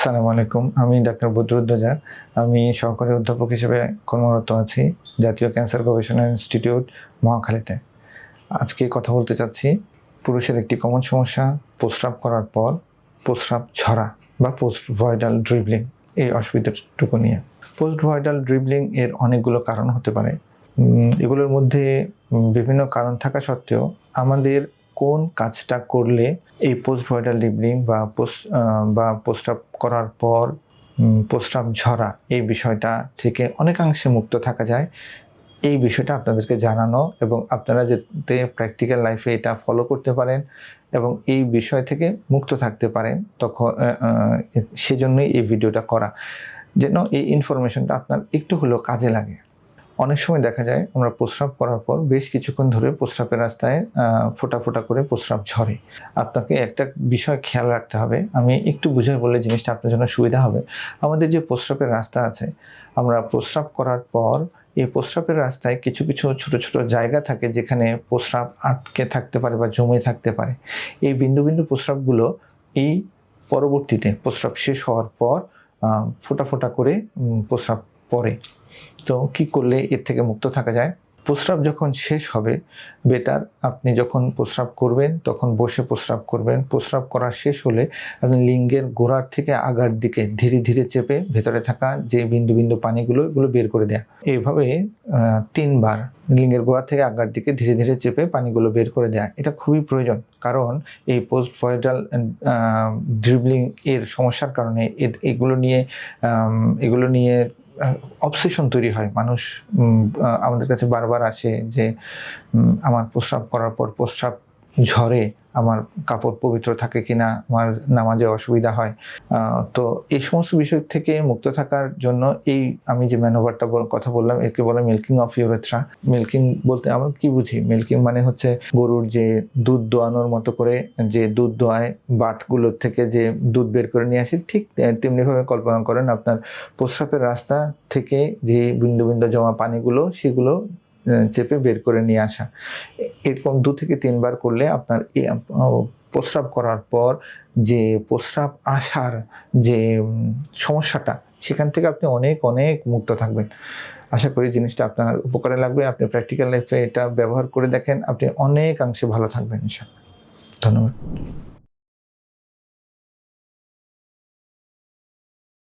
আসসালামু আলাইকুম। আমি ডাক্তার বদরুদ্দোজা। আমি সহকারী অধ্যাপক হিসেবে কর্মরত আছি জাতীয় ক্যান্সার গবেষণা ইনস্টিটিউট মহাখালীতে। আজকে কথা বলতে চাচ্ছি পুরুষের একটি কমন সমস্যা প্রস্রাব করার পর প্রস্রাব ঝরা বা পোস্ট ভয়েডাল ড্রিবলিং এই অসুবিধাটুকু নিয়ে। পোস্ট ভয়েডাল ড্রিবলিং এর অনেকগুলো কারণ হতে পারে। এগুলোর মধ্যে বিভিন্ন কারণ থাকা সত্ত্বেও আমাদের কোন কাজটা করলে এই পোস্ট ভয়েডাল ড্রিবলিং বা প্রস্রাব করার পর প্রস্রাব ঝরা এই বিষয়টা থেকে অনেকাংশে মুক্ত থাকা যায়, এই বিষয়টা আপনাদেরকে জানানো এবং আপনারা যাতে প্র্যাকটিক্যাল লাইফে এটা ফলো করতে পারেন এবং এই বিষয় থেকে মুক্ত থাকতে পারেন, তখন সেজন্যই এই ভিডিওটা করা, যেন এই ইনফরমেশনটা আপনার একটু হলেও কাজে লাগে। অনেক সময় দেখা যায় আমরা প্রস্রাব করার পর বেশ কিছুক্ষণ ধরে প্রস্রাবের রাস্তায় ফোঁটা ফোঁটা করে প্রস্রাব ঝরে। আপনাকে একটা বিষয় খেয়াল রাখতে হবে, আমি একটু বুঝাই বললে জিনিসটা আপনার জন্য সুবিধা হবে। আমাদের যে প্রস্রাবের রাস্তা আছে, আমরা প্রস্রাব করার পর এই প্রস্রাবের রাস্তায় কিছু কিছু ছোট ছোট জায়গা থাকে যেখানে প্রস্রাব আটকে থাকতে পারে বা জমে থাকতে পারে। এই বিন্দু বিন্দু প্রস্রাবগুলো এই পরবর্তীতে প্রস্রাব শেষ হওয়ার পর ফোঁটা ফোঁটা করে প্রস্রাব পড়ে। তো কি করলে এর থেকে মুক্ত থাকা যায়? প্রস্রাব যখন শেষ হবে, বেটার আপনি যখন প্রস্রাব করবেন তখন বসে প্রস্রাব করবেন। প্রস্রাব করা শেষ হলে আপনি লিঙ্গের গোড়ার থেকে আগার দিকে ধীরে ধীরে চেপে ভেতরে থাকা যে বিন্দু বিন্দু পানিগুলো এগুলো বের করে দেয়া। এইভাবে 3 বার লিঙ্গের গোড়া থেকে আগার দিকে ধীরে ধীরে চেপে পানিগুলো বের করে দেয়া, এটা খুবই প্রয়োজন। কারণ এই পোস্ট ভয়েডাল ড্রিবলিং এর সমস্যার কারণে এগুলো নিয়ে অবসেশন তৈরি হয়। মানুষ আমাদের কাছে বারবার আসে যে আমার প্রস্রাব করার পর প্রস্রাব ঝরে, আমার কাপড় পবিত্র থাকে কিনা, আমার নামাজে অসুবিধা হয়। তো এই সমস্ত বিষয় থেকে মুক্ত থাকার জন্য এই আমি যে ম্যানোভারটা কথা বললাম একে বলে মিল্কিং অফ ইউরেথ্রা। মিল্কিং বলতে আমরা কি বুঝি? মিল্কিং মানে হচ্ছে গরুর যে দুধ দোয়ানোর মতো করে যে দুধ দোয়ায় বাটগুলোর থেকে যে দুধ বের করে নিয়ে আসি, ঠিক তেমনিভাবে কল্পনা করেন আপনার প্রস্রাবের রাস্তা থেকে যে বিন্দু বিন্দু জমা পানিগুলো সেগুলো চেপে বের করে নিয়ে আসা। এরকম 2 থেকে 3 বার করলে আপনার প্রস্রাব করার পর যে প্রস্রাব আসার যে সমস্যাটা, সেখান থেকে আপনি অনেক অনেক মুক্ত থাকবেন। আশা করি জিনিসটা আপনার উপকারে লাগবে। আপনি প্র্যাকটিক্যাল লাইফে এটা ব্যবহার করে দেখেন, আপনি অনেকাংশে ভালো থাকবেন ইনশাআল্লাহ। ধন্যবাদ।